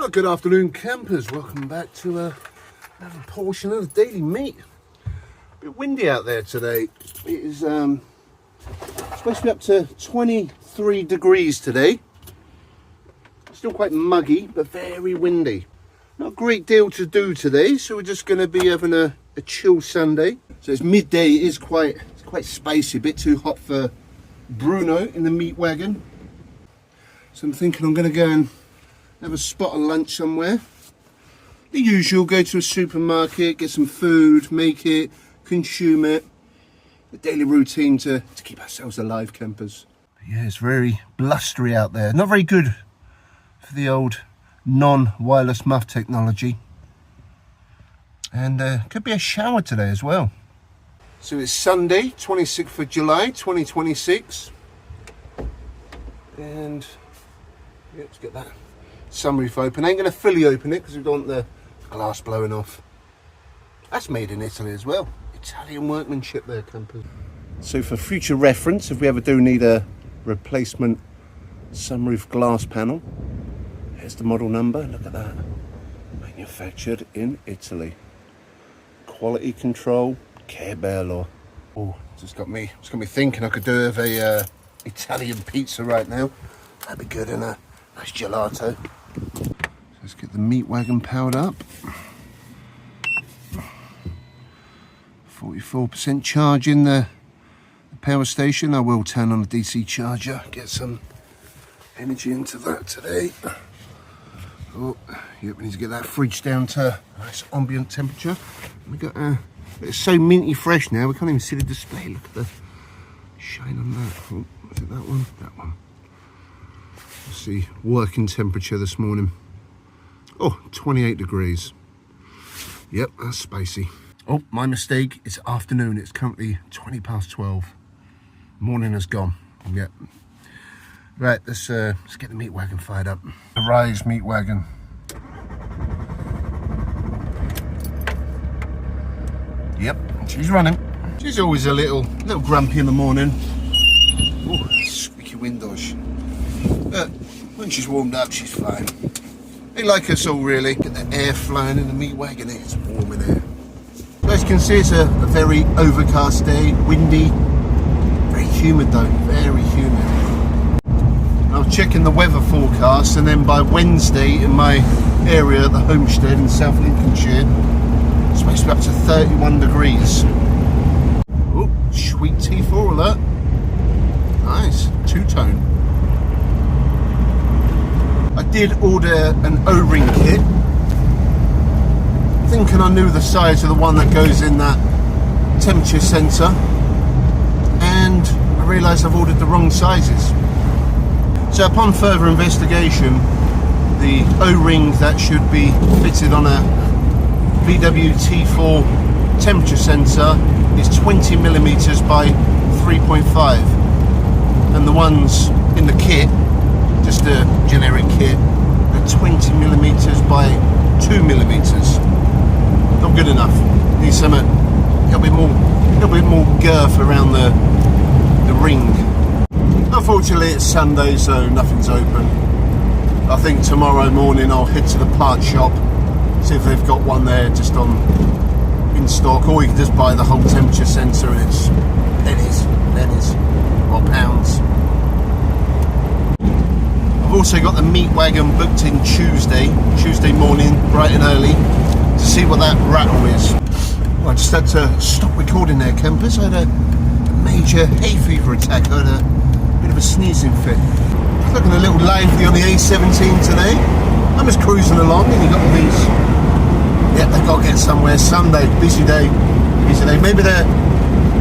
Well, good afternoon, campers. Welcome back to another portion of the Daily Meat. A bit windy out there today. It is supposed to be up to 23 degrees today. Still quite muggy, but very windy. Not a great deal to do today, so we're just going to be having a chill Sunday. So it's midday. It is quite spicy, a bit too hot for Bruno in the meat wagon. So I'm thinking I'm going to go and have a spot of lunch somewhere. The usual, go to a supermarket, get some food, make it, consume it. The daily routine to keep ourselves alive, campers. Yeah, it's very blustery out there. Not very good for the old non-wireless muff technology. And could be a shower today as well. So it's Sunday, 26th of July, 2026. And yeah, let's get that sunroof open. I ain't going to fully open it because we don't want the glass blowing off. That's made in Italy as well. Italian workmanship there, campers. So for future reference, if we ever do need a replacement sunroof glass panel, here's the model number. Look at that. Manufactured in Italy. Quality control, Care Bello. Oh, it's got me thinking I could do with a Italian pizza right now. That'd be good in a nice gelato. Let's get the meat wagon powered up. 44% charge in the power station. I will turn on the DC charger, get some energy into that today. Oh, yep, we need to get that fridge down to a nice ambient temperature. We got it's so minty fresh now, we can't even see the display. Look at the shine on that. Oh, is it that one? That one. Let's see, working temperature this morning. Oh, 28 degrees. Yep, that's spicy. Oh, my mistake, it's afternoon. It's currently 20 past 12. Morning has gone. Yep. Right, let's get the meat wagon fired up. The Rise meat wagon. Yep, she's running. She's always a little grumpy in the morning. Oh, squeaky windows. But when she's warmed up, she's fine. They like us all, really. Get the air flying in the meat wagon. It's warm in here. So as you can see, it's a very overcast day, windy, very humid though, very humid. I was checking the weather forecast, and then by Wednesday in my area, the homestead in South Lincolnshire, it's supposed to be up to 31 degrees. Oh, sweet T4 alert. Nice, two-tone. I did order an O-ring kit, thinking I knew the size of the one that goes in that temperature sensor, and I realised I've ordered the wrong sizes. So upon further investigation, the O-ring that should be fitted on a VW T4 temperature sensor is 20 millimeters by 3.5, and the ones in the kit, just a generic kit, are 20 millimeters by 2 millimeters. Not good enough. Need something a little bit more girth around the ring. Unfortunately, it's Sunday, so nothing's open. I think tomorrow morning I'll head to the part shop, see if they've got one there just in stock, or you can just buy the whole temperature sensor and it's pennies or pounds. I've also got the meat wagon booked in Tuesday morning, bright and early, to see what that rattle is. Well, I just had to stop recording there, campers. I had a major hay fever attack. I had a bit of a sneezing fit. Looking a little lively on the A17 today. I'm just cruising along, and you got all these. Yeah, they've got to get somewhere. Sunday, busy day. Maybe they're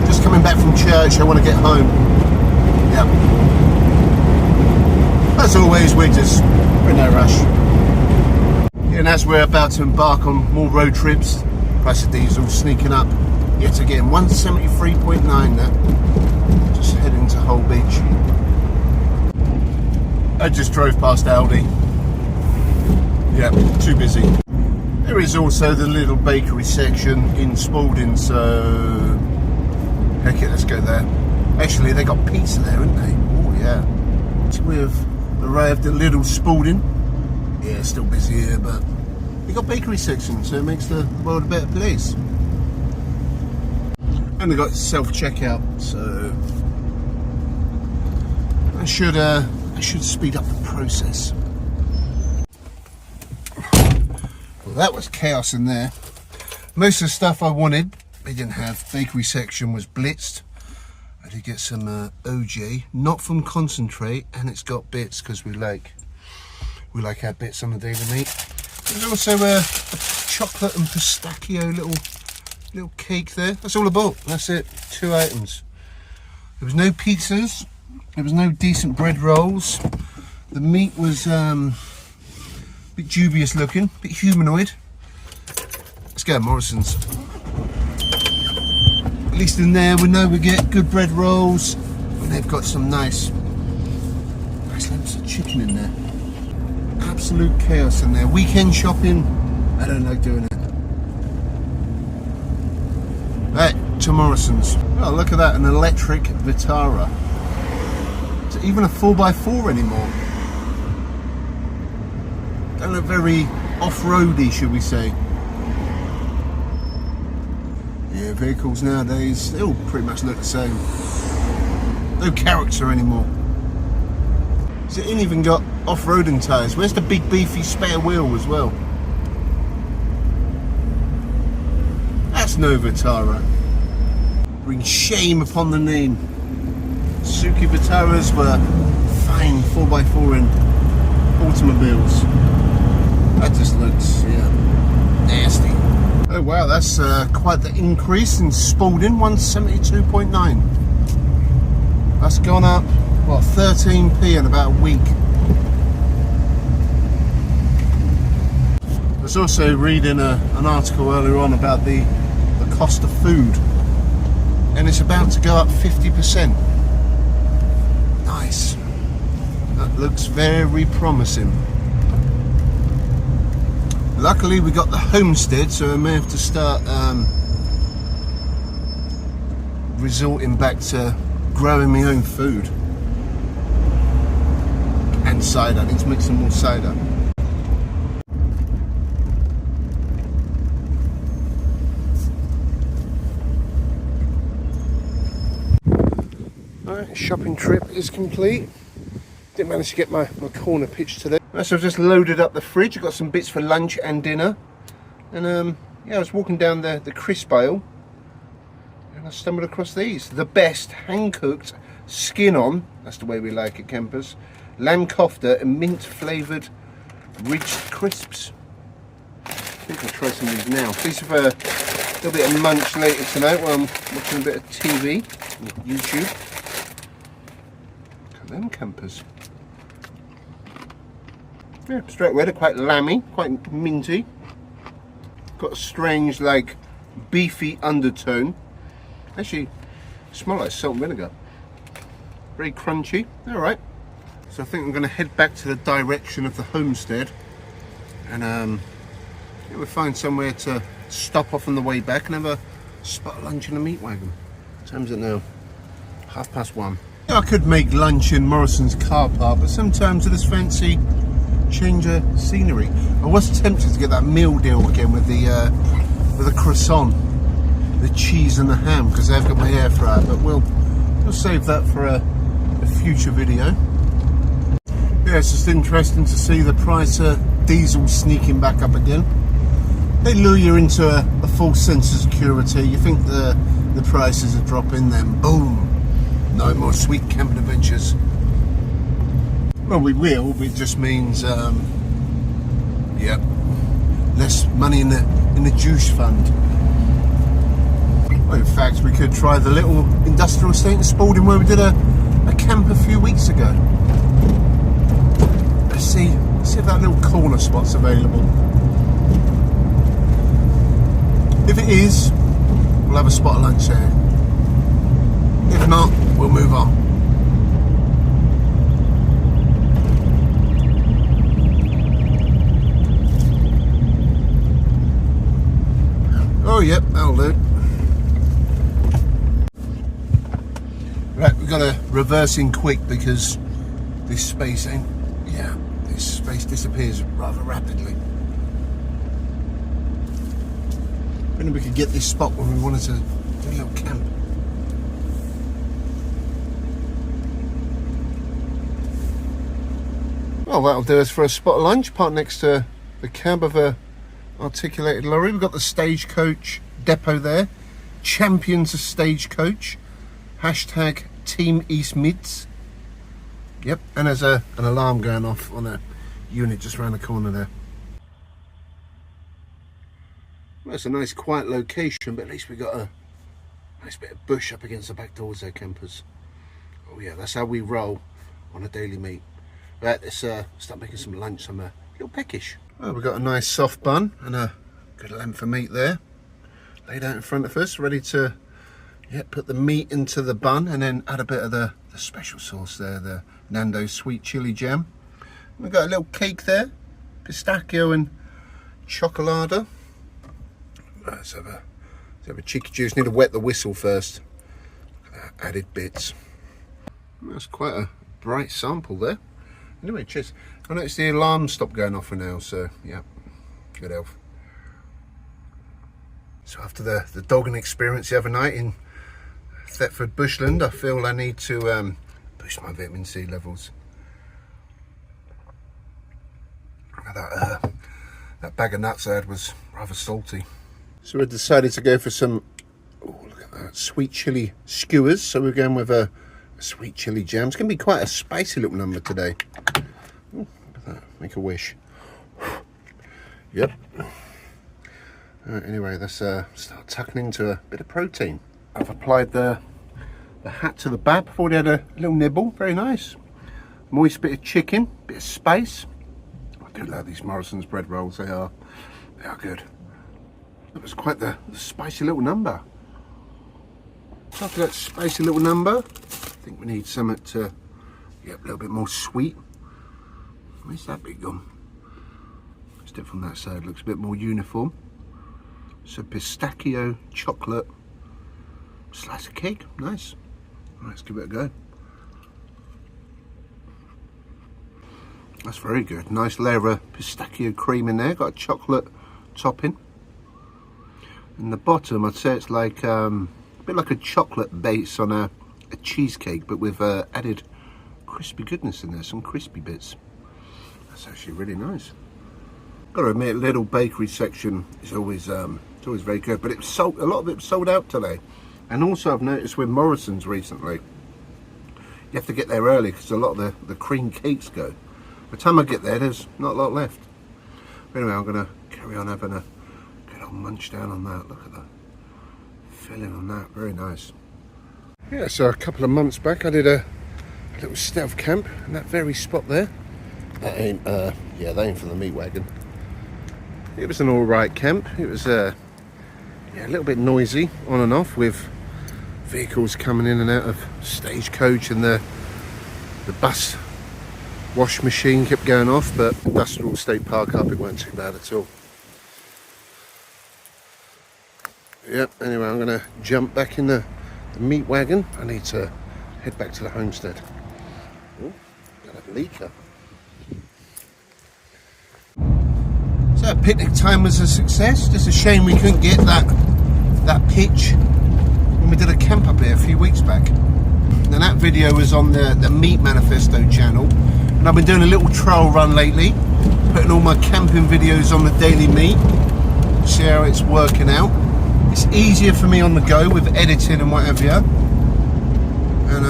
just coming back from church. They want to get home. Yeah. As always, we're in no rush. And as we're about to embark on more road trips, price of diesel sneaking up yet again. 173.9 now. Just heading to Hull Beach. I just drove past Aldi. Yeah, too busy. There is also the little bakery section in Spalding, so heck it, let's go there. Actually, they got pizza there, haven't they? Oh yeah. So we've arrived at Little Spalding. Yeah, still busy here, but we got bakery section, so it makes the world a better place. And they got self-checkout, so I should speed up the process. Well, that was chaos in there. Most of the stuff I wanted, they didn't have. Bakery section was blitzed. I did get some OJ, not from concentrate, and it's got bits because we like our bits on the daily meat. There's also a chocolate and pistachio little cake there. That's all I bought. That's it. 2 items. There was no pizzas. There was no decent bread rolls. The meat was a bit dubious looking, a bit humanoid. Let's go, Morrison's. At least in there we know we get good bread rolls, and they've got some nice lumps of chicken in there. Absolute chaos in there. Weekend shopping, I don't like doing it. Right, to Morrison's. Oh, look at that, an electric Vitara. Is it even a 4x4 anymore? Don't look very off-roady, should we say. Yeah, vehicles nowadays, they all pretty much look the same. No character anymore. So it ain't even got off-roading tyres. Where's the big beefy spare wheel as well? That's no Vitara. Bring shame upon the name. Suzuki Vitaras were fine 4x4 in automobiles. That just looks, yeah, nasty. Oh wow, that's quite the increase in Spalding, 172.9. That's gone up, what, 13p in about a week. I was also reading an article earlier on about the cost of food, and it's about to go up 50%. Nice. That looks very promising. Luckily we got the homestead, so I may have to start resorting back to growing my own food. And cider, I need to make some more cider. Alright, shopping trip is complete. Didn't manage to get my corner pitched today. So I've just loaded up the fridge. I've got some bits for lunch and dinner. And yeah, I was walking down the crisp aisle and I stumbled across these. The best hand-cooked, skin-on, that's the way we like it, campers, lamb kofta and mint-flavoured ridged crisps. I think I'll try some of these now. These have a little bit of munch later tonight while I'm watching a bit of TV on YouTube. Look at them campers. Yeah, straight away they're quite lammy, quite minty. Got a strange, like, beefy undertone. Actually, smell like salt and vinegar. Very crunchy. Alright. So I think I'm going to head back to the direction of the homestead. And yeah, we'll find somewhere to stop off on the way back and have a spot of lunch in a meat wagon. What time is it now? 1:30. I could make lunch in Morrison's car park, but sometimes I just fancy change of scenery. I was tempted to get that meal deal again with the croissant, the cheese and the ham, because I've got my air fryer, but we'll save that for a future video. Yeah, it's just interesting to see the price of diesel sneaking back up again. They lure you into a false sense of security. You think the prices are dropping, then boom, no more sweet camping adventures. Well, we will, but it just means, yeah, less money in the juice fund. Well, in fact, we could try the little industrial estate in Spalding where we did a camp a few weeks ago. Let's see if that little corner spot's available. If it is, we'll have a spot of lunch there. If not, we'll move on. Oh yep, that'll do. Right, we've got to reverse in quick because this space ain't this space disappears rather rapidly. Maybe we could get this spot when we wanted to do a little camp. Well, that'll do us for a spot of lunch, parked next to the cab of a articulated lorry. We've got the stagecoach depot there. Champions of stagecoach. Hashtag Team East Mids. Yep, and there's an alarm going off on a unit just around the corner there. Well, it's a nice quiet location, but at least we got a nice bit of bush up against the back doors there, campers. Oh yeah, that's how we roll on a daily meet. Right, let's start making some lunch. I'm a little peckish. Well, we've got a nice soft bun and a good length of meat there, laid out in front of us, ready to put the meat into the bun and then add a bit of the special sauce there, the Nando's sweet chili jam. We've got a little cake there, pistachio and chocolate. Let's have a cheeky juice. Need to wet the whistle first. Added bits. That's quite a bright sample there. Anyway, cheers. I noticed the alarm stopped going off for now, so yeah, good elf. So after the dogging experience the other night in Thetford Bushland, I feel I need to boost my vitamin C levels. That bag of nuts I had was rather salty. So we decided to go for some, oh look at that, sweet chili skewers. So we're going with a sweet chili jam. It's going to be quite a spicy little number today. Ooh, look at that, make a wish. Yep. Alright, anyway, let's start tucking into a bit of protein. I've applied the hat to the back. Before they had a little nibble, very nice. Moist bit of chicken, bit of space. I do love these Morrison's bread rolls, they are good. That was quite the spicy little number. After that spicy little number, I think we need something to get a little bit more sweet. Where's that bit gone? Let's do it from that side, looks a bit more uniform. So pistachio, chocolate, slice of cake, nice. Let's give it a go. That's very good. Nice layer of pistachio cream in there, got a chocolate topping. In the bottom, I'd say it's like a bit like a chocolate base on a cheesecake, but with added crispy goodness in there, some crispy bits. That's actually really nice. Got to admit, little bakery section is always very good, but a lot of it was sold out today. And also I've noticed with Morrison's recently, you have to get there early because a lot of the cream cakes go. By the time I get there, there's not a lot left. But anyway, I'm going to carry on having a good old munch down on that. Look at the filling on that, very nice. Yeah, so a couple of months back I did a little stealth camp in that very spot there. That ain't, yeah, that ain't for the meat wagon. It was an alright camp. It was yeah, a little bit noisy on and off with vehicles coming in and out of stagecoach, and the bus wash machine kept going off, but Industrial Estate Park up, it weren't too bad at all. Yep, anyway, I'm going to jump back in the meat wagon. I need to head back to the homestead. Oh, got a leaker. So picnic time was a success. Just a shame we couldn't get that pitch when we did a camp up here a few weeks back. Now that video was on the Meat Manifesto channel, and I've been doing a little trail run lately, putting all my camping videos on the Daily Meat. See how it's working out. It's easier for me on the go with editing and what have you, and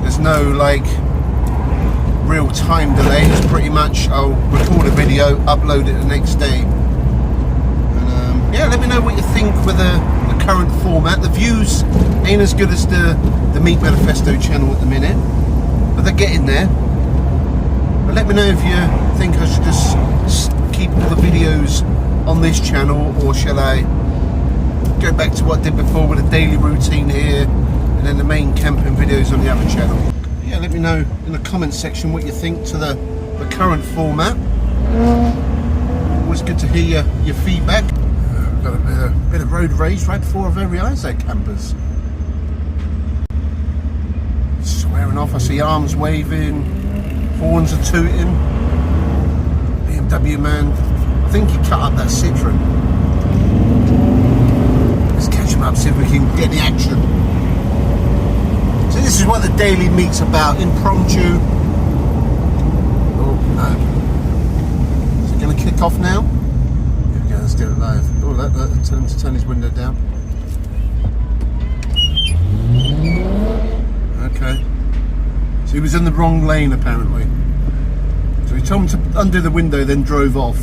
there's no like real time delay. It's pretty much I'll record a video, upload it the next day, and yeah, let me know what you think with the current format. The views ain't as good as the Meat Manifesto channel at the minute, but they're getting there. But let me know if you think I should just keep all the videos on this channel, or shall I go back to what I did before with a daily routine here and then the main camping videos on the other channel. Yeah, let me know in the comments section what you think to the current format. Always good to hear your feedback. We've got a bit of road rage right before our very eyes there, campers. Swearing off, I see arms waving, Horns are tooting. BMW man. I think he cut up that Citroen. Let's catch him up, see if we can get the action. So this is what the daily meet's about. Impromptu. Oh no. Is it going to kick off now? Here we go, let's do it live. Oh, tell him to turn his window down. Okay. So he was in the wrong lane apparently. So he told him to undo the window, then drove off.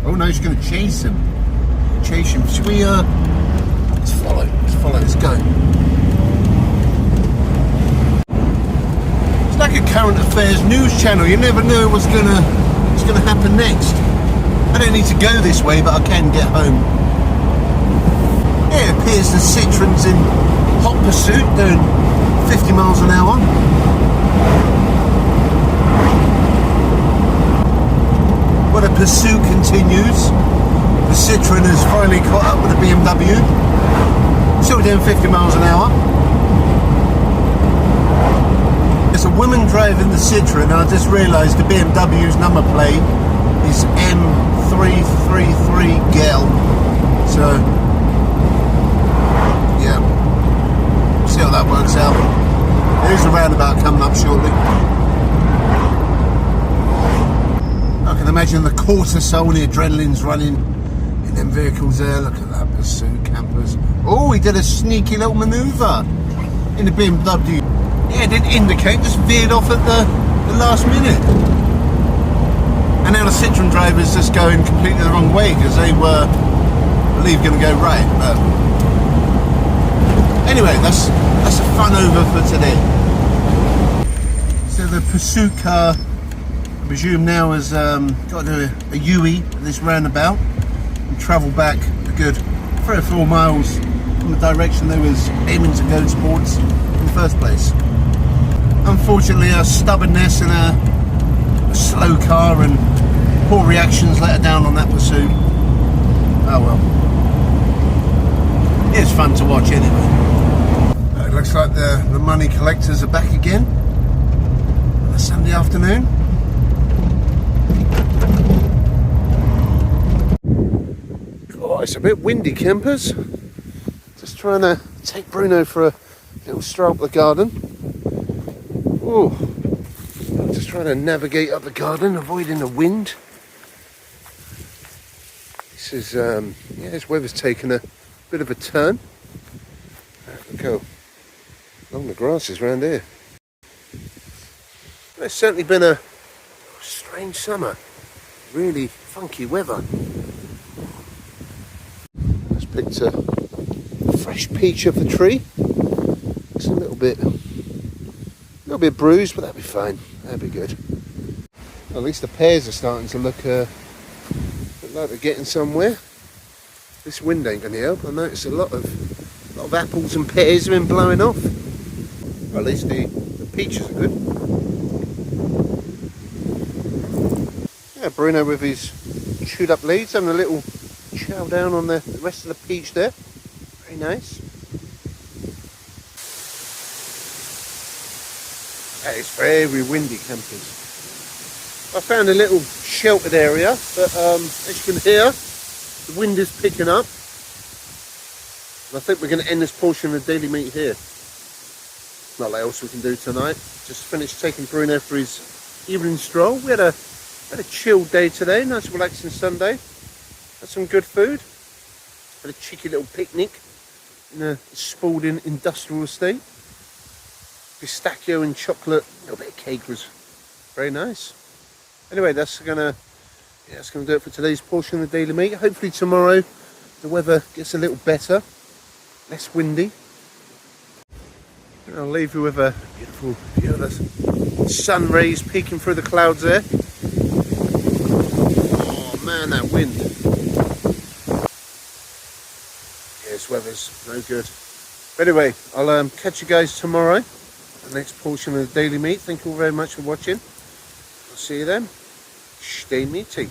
Oh no, he's going to chase him. Chase him. Should we let's follow, let's go. It's like a current affairs news channel. You never know what's gonna happen next. I don't need to go this way, but I can get home. Yeah, it appears the Citroen's in hot pursuit, doing 50 miles an hour. Well, the pursuit continues. The Citroen has finally caught up with the BMW. Still doing 50 miles an hour. There's a woman driving the Citroen, and I just realised the BMW's number plate is M333 Gel. So, yeah. See how that works out. There's a roundabout coming up shortly. I can imagine the cortisol and the adrenaline's running in them vehicles there. Look at that pursuit campers. Oh, he did a sneaky little manoeuvre in the BMW. Yeah, it didn't indicate, just veered off at the last minute. And now the Citroen driver's just going completely the wrong way because they were, I believe, going to go right. But anyway, that's a fun over for today. So the pursuit car, I presume now has got to do a U-E at this roundabout and travel back a good 3 or 4 miles from the direction they was aiming to go towards in the first place. Unfortunately, our stubbornness and a slow car and poor reactions let her down on that pursuit. Oh well. It's fun to watch anyway. It looks like the money collectors are back again on a Sunday afternoon. Oh, it's a bit windy, campers. Just trying to take Bruno for a little stroll up the garden. Oh, just trying to navigate up the garden, avoiding the wind. This is, yeah, this weather's taken a bit of a turn. Look how long the grass is round here. It's certainly been a strange summer. Really funky weather. Just picked a fresh peach off the tree. It's a little bit bruised, but that'll be fine. That'll be good. Well, at least the pears are starting to look like they're getting somewhere. This wind ain't going to help. I noticed a lot of apples and pears have been blowing off. Well, at least the peaches are good. Yeah, Bruno with his chewed up leaves, having a little chow down on the rest of the peach there. Very nice. Yeah, it's very windy, campers. I found a little sheltered area, but as you can hear, the wind is picking up. And I think we're going to end this portion of the daily meet here. Not what else we can do tonight. Just finished taking Bruno for his evening stroll. We had a chilled day today, nice relaxing Sunday. Had some good food. Had a cheeky little picnic in a Spalding industrial estate. Pistachio and chocolate, a little bit of cake was very nice. Anyway, that's gonna do it for today's portion of the daily meet. Hopefully tomorrow the weather gets a little better, less windy. And I'll leave you with a beautiful view of the sun rays peeking through the clouds there. Oh man, that wind. Yeah, this weather's no good. But anyway, I'll catch you guys tomorrow. The next portion of the daily meet. Thank you all very much for watching. I'll see you then. Stay meaty.